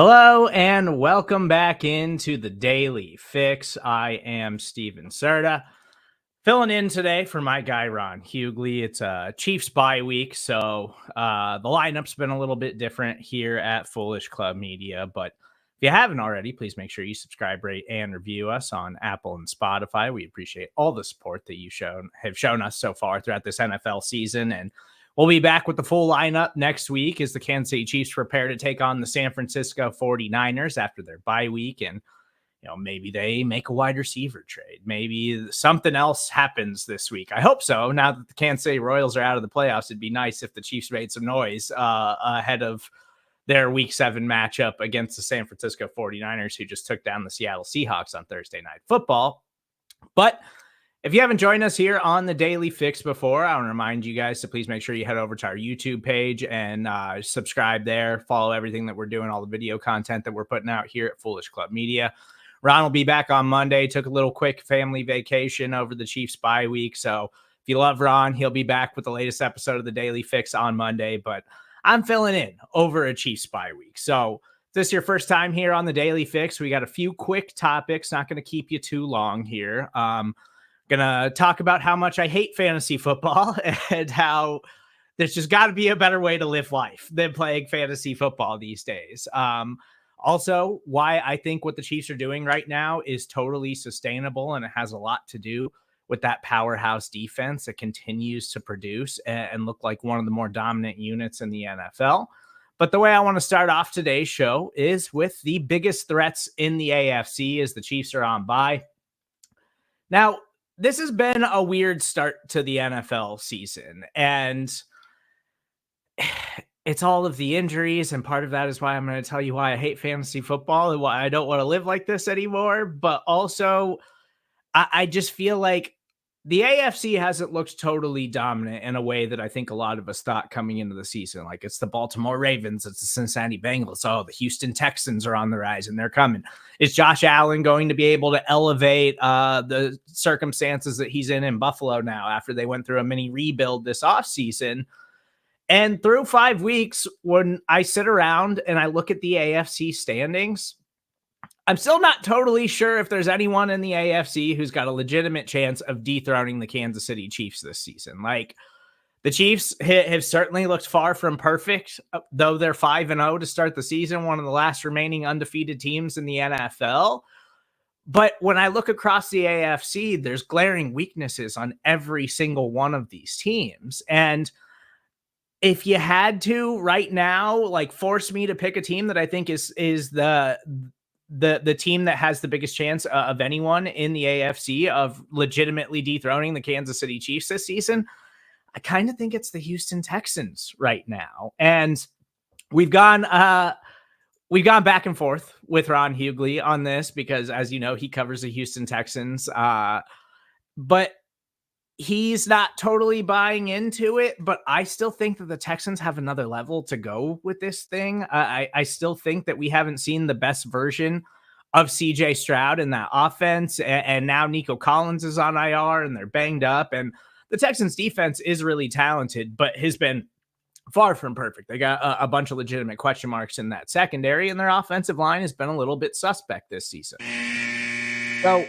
Hello and welcome back into the Daily Fix. I am Stephen Serda, filling in today for my guy Ron Hughley. It's a Chiefs bye week, so the lineup's been a little bit different here at Foolish Club Media. But if you haven't already, please make sure you subscribe, rate, and review us on Apple and Spotify. We appreciate all the support that you have shown us so far throughout this NFL season, and we'll be back with the full lineup next week as the Kansas City Chiefs prepare to take on the San Francisco 49ers after their bye week. And, maybe they make a wide receiver trade. Maybe something else happens this week. I hope so. Now that the Kansas City Royals are out of the playoffs, it'd be nice if the Chiefs made some noise ahead of their Week 7 matchup against the San Francisco 49ers, who just took down the Seattle Seahawks on Thursday Night Football. But if you haven't joined us here on the Daily Fix before, I want to remind you guys to please make sure you head over to our YouTube page and subscribe there. Follow everything that we're doing, all the video content that we're putting out here at Foolish Club Media. Ron will be back on Monday. Took a little quick family vacation over the Chiefs bye week. So if you love Ron, he'll be back with the latest episode of the Daily Fix on Monday. But I'm filling in over a Chiefs bye week. So if this is your first time here on the Daily Fix, we got a few quick topics. Not going to keep you too long here. Gonna talk about how much I hate fantasy football and how there's just got to be a better way to live life than playing fantasy football these days. Also, why I think what the Chiefs are doing right now is totally sustainable, and it has a lot to do with that powerhouse defense that continues to produce and look like one of the more dominant units in the NFL. But the way I want to start off today's show is with the biggest threats in the AFC as the Chiefs are on bye. Now, this has been a weird start to the NFL season, and it's all of the injuries, and part of that is why I'm going to tell you why I hate fantasy football and why I don't want to live like this anymore. But also, I just feel like the AFC hasn't looked totally dominant in a way that I think a lot of us thought coming into the season. Like, it's the Baltimore Ravens, it's the Cincinnati Bengals. Oh, the Houston Texans are on the rise and they're coming. Is Josh Allen going to be able to elevate the circumstances that he's in Buffalo now after they went through a mini rebuild this offseason? And through 5 weeks, when I sit around and I look at the AFC standings, I'm still not totally sure if there's anyone in the AFC who's got a legitimate chance of dethroning the Kansas City Chiefs this season. Like, the Chiefs have certainly looked far from perfect, though they're 5-0 to start the season, one of the last remaining undefeated teams in the NFL. But when I look across the AFC, there's glaring weaknesses on every single one of these teams. And if you had to right now, like, force me to pick a team that I think is the team that has the biggest chance of anyone in the AFC of legitimately dethroning the Kansas City Chiefs this season, I kind of think it's the Houston Texans right now. And we've gone back and forth with Ron Hughley on this because, as you know, he covers the Houston Texans. But he's not totally buying into it, but I still think that the Texans have another level to go with this thing. I still think that we haven't seen the best version of CJ Stroud in that offense. And now Nico Collins is on IR and they're banged up. And the Texans defense is really talented, but has been far from perfect. They got a bunch of legitimate question marks in that secondary, and their offensive line has been a little bit suspect this season. So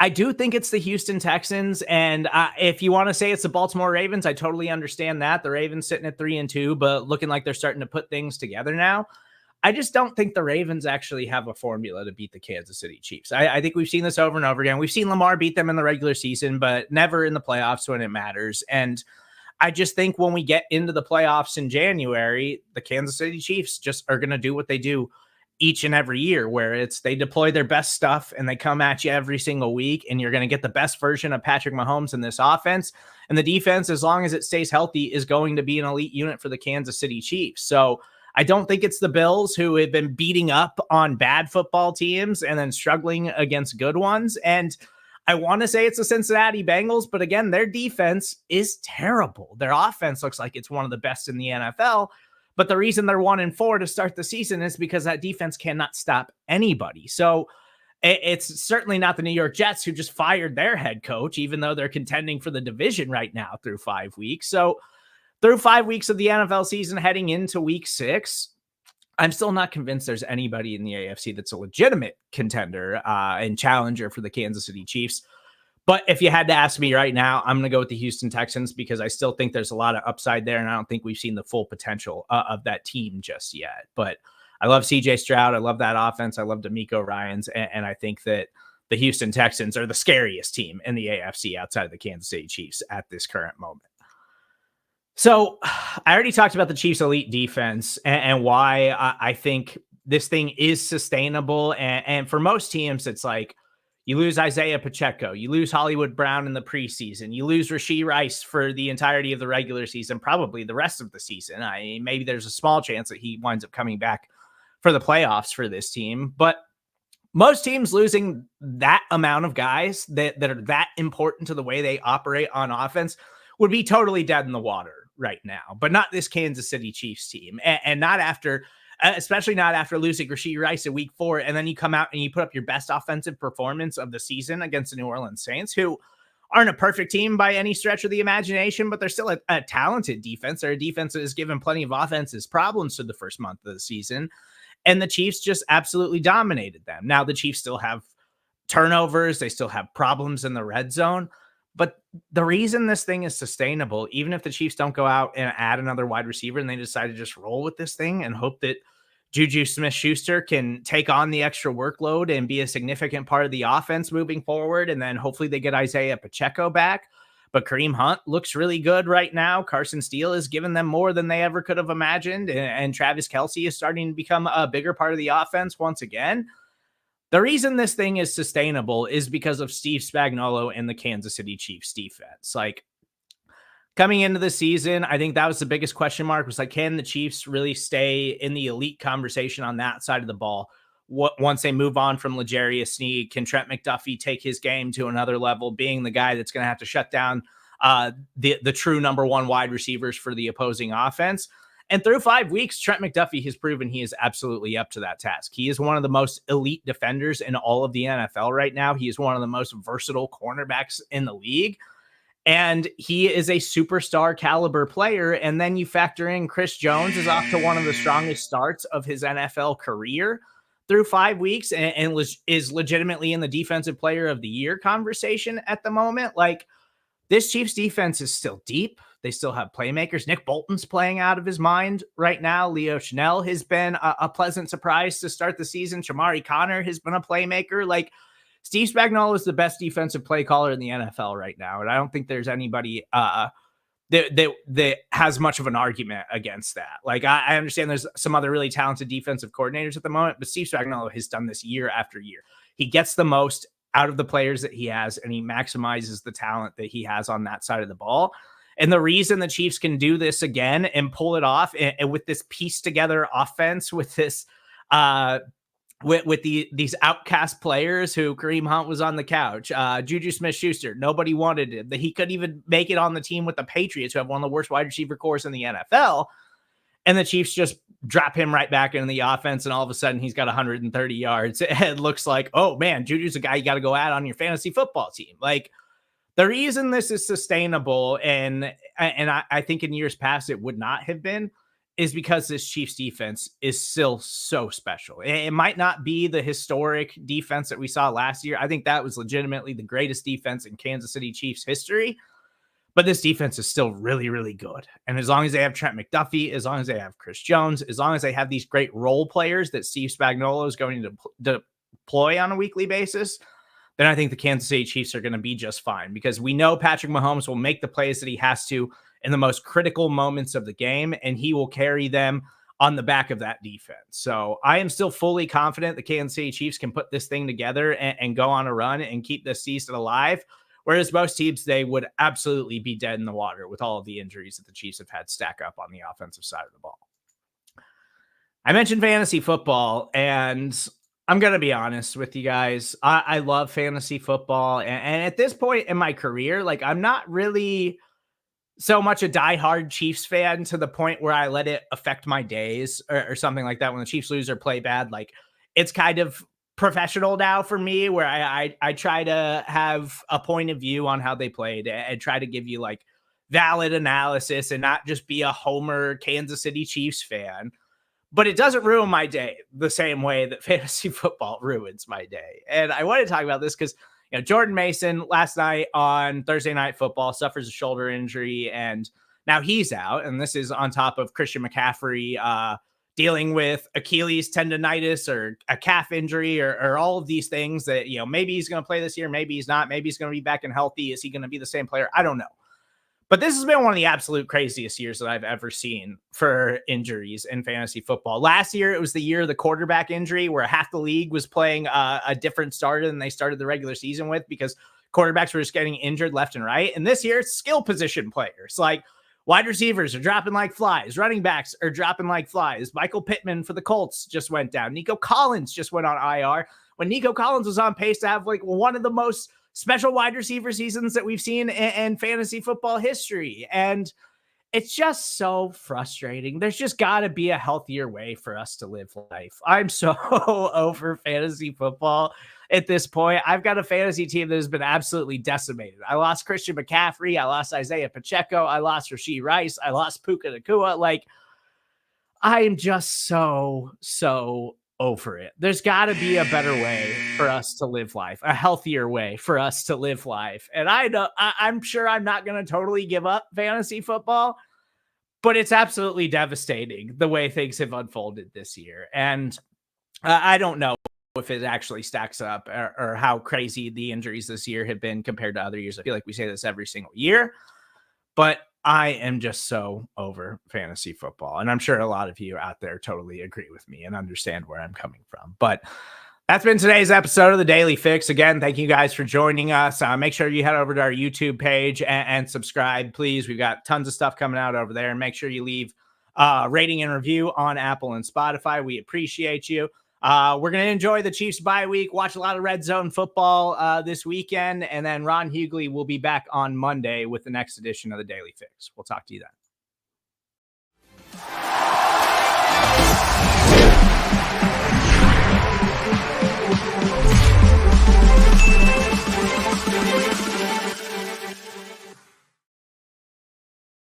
I do think it's the Houston Texans, and if you want to say it's the Baltimore Ravens, I totally understand that. The Ravens sitting at 3-2, but looking like they're starting to put things together now. I just don't think the Ravens actually have a formula to beat the Kansas City Chiefs. I think we've seen this over and over again. We've seen Lamar beat them in the regular season, but never in the playoffs when it matters. And I just think when we get into the playoffs in January, the Kansas City Chiefs just are going to do what they do each and every year, where it's they deploy their best stuff and they come at you every single week, and you're going to get the best version of Patrick Mahomes in this offense. And the defense, as long as it stays healthy, is going to be an elite unit for the Kansas City Chiefs. So I don't think it's the Bills, who have been beating up on bad football teams and then struggling against good ones. And I want to say it's the Cincinnati Bengals, but again, their defense is terrible. Their offense looks like it's one of the best in the NFL. But the reason they're 1-4 to start the season is because that defense cannot stop anybody. So it's certainly not the New York Jets, who just fired their head coach, even though they're contending for the division right now through 5 weeks. So through 5 weeks of the NFL season, heading into week 6, I'm still not convinced there's anybody in the AFC that's a legitimate contender and challenger for the Kansas City Chiefs. But if you had to ask me right now, I'm going to go with the Houston Texans because I still think there's a lot of upside there, and I don't think we've seen the full potential of that team just yet. But I love CJ Stroud. I love that offense. I love D'Amico Ryans, and I think that the Houston Texans are the scariest team in the AFC outside of the Kansas City Chiefs at this current moment. So I already talked about the Chiefs' elite defense and why I think this thing is sustainable. And for most teams, it's like you lose Isaiah Pacheco, you lose Hollywood Brown in the preseason, you lose Rashee Rice for the entirety of the regular season, probably the rest of the season. Maybe there's a small chance that he winds up coming back for the playoffs for this team. But most teams losing that amount of guys that are that important to the way they operate on offense would be totally dead in the water right now, but not this Kansas City Chiefs team. And not after, especially not after losing Rashee Rice in week 4. And then you come out and you put up your best offensive performance of the season against the New Orleans Saints, who aren't a perfect team by any stretch of the imagination, but they're still a talented defense. They're a defense that has given plenty of offenses problems for the first month of the season. And the Chiefs just absolutely dominated them. Now the Chiefs still have turnovers. They still have problems in the red zone. But the reason this thing is sustainable, even if the Chiefs don't go out and add another wide receiver and they decide to just roll with this thing and hope that Juju Smith-Schuster can take on the extra workload and be a significant part of the offense moving forward, and then hopefully they get Isaiah Pacheco back. But Kareem Hunt looks really good right now. Carson Steele has given them more than they ever could have imagined, and Travis Kelce is starting to become a bigger part of the offense once again. The reason this thing is sustainable is because of Steve Spagnuolo and the Kansas City Chiefs defense. Like, coming into the season, I think that was the biggest question mark, was like, can the Chiefs really stay in the elite conversation on that side of the ball? Once they move on from L'Jarius Sneed, can Trent McDuffie take his game to another level, being the guy that's going to have to shut down the true number one wide receivers for the opposing offense? And through 5 weeks, Trent McDuffie has proven he is absolutely up to that task. He is one of the most elite defenders in all of the NFL right now. He is one of the most versatile cornerbacks in the league. And he is a superstar caliber player. And then you factor in Chris Jones is off to one of the strongest starts of his NFL career through 5 weeks and is legitimately in the defensive player of the year conversation at the moment. Like, this Chiefs defense is still deep. They still have playmakers. Nick Bolton's playing out of his mind right now. Leo Chenal has been a pleasant surprise to start the season. Shamari Connor has been a playmaker. Like, Steve Spagnuolo is the best defensive play caller in the NFL right now. And I don't think there's anybody that has much of an argument against that. Like, I understand there's some other really talented defensive coordinators at the moment, but Steve Spagnuolo has done this year after year. He gets the most out of the players that he has, and he maximizes the talent that he has on that side of the ball. And the reason the Chiefs can do this again and pull it off, and with this piece together offense, with this, these outcast players who Kareem Hunt was on the couch, Juju Smith-Schuster, nobody wanted it. He couldn't even make it on the team with the Patriots, who have one of the worst wide receiver cores in the NFL. And the Chiefs just drop him right back into the offense, and all of a sudden he's got 130 yards. It looks like, oh man, Juju's a guy you got to go at on your fantasy football team. Like, the reason this is sustainable, and I think in years past it would not have been, is because this Chiefs defense is still so special. It might not be the historic defense that we saw last year. I think that was legitimately the greatest defense in Kansas City Chiefs history. But this defense is still really, really good. And as long as they have Trent McDuffie, as long as they have Chris Jones, as long as they have these great role players that Steve Spagnuolo is going to deploy on a weekly basis, then I think the Kansas City Chiefs are going to be just fine, because we know Patrick Mahomes will make the plays that he has to in the most critical moments of the game, and he will carry them on the back of that defense. So I am still fully confident the Kansas City Chiefs can put this thing together and go on a run and keep this season alive. Whereas most teams, they would absolutely be dead in the water with all of the injuries that the Chiefs have had stack up on the offensive side of the ball. I mentioned fantasy football, and I'm going to be honest with you guys. I love fantasy football. And at this point in my career, like, I'm not really so much a diehard Chiefs fan to the point where I let it affect my days or something like that. When the Chiefs lose or play bad, like, it's kind of professional now for me, where I try to have a point of view on how they played and try to give you like valid analysis and not just be a homer Kansas City Chiefs fan. but it doesn't ruin my day the same way that fantasy football ruins my day. And I want to talk about this because, Jordan Mason last night on Thursday Night Football suffers a shoulder injury, and now he's out. And this is on top of Christian McCaffrey dealing with Achilles tendonitis or a calf injury or all of these things that, maybe he's going to play this year, maybe he's not, maybe he's going to be back and healthy. Is he going to be the same player? I don't know. But this has been one of the absolute craziest years that I've ever seen for injuries in fantasy football. Last year, it was the year of the quarterback injury where half the league was playing a different starter than they started the regular season with because quarterbacks were just getting injured left and right. And this year, it's skill position players. Like wide receivers are dropping like flies. Running backs are dropping like flies. Michael Pittman for the Colts just went down. Nico Collins just went on IR. When Nico Collins was on pace to have like one of the most special wide receiver seasons that we've seen in fantasy football history. And it's just so frustrating. There's just got to be a healthier way for us to live life. I'm so over fantasy football at this point. I've got a fantasy team that has been absolutely decimated. I lost Christian McCaffrey. I lost Isaiah Pacheco. I lost Rashee Rice. I lost Puka Nacua. Like, I am just so over it. There's got to be a better way for us to live life, a healthier way for us to live life. And I'm sure I'm not going to totally give up fantasy football, but it's absolutely devastating the way things have unfolded this year. And I don't know if it actually stacks up or how crazy the injuries this year have been compared to other years. I feel like we say this every single year, but I am just so over fantasy football. And I'm sure a lot of you out there totally agree with me and understand where I'm coming from. But that's been today's episode of the Daily Fix. Again, thank you guys for joining us. Make sure you head over to our YouTube page and subscribe, please. We've got tons of stuff coming out over there. And make sure you leave a rating and review on Apple and Spotify. We appreciate you. We're going to enjoy the Chiefs bye week, watch a lot of red zone football this weekend, and then Ron Hughley will be back on Monday with the next edition of the Daily Fix. We'll talk to you then.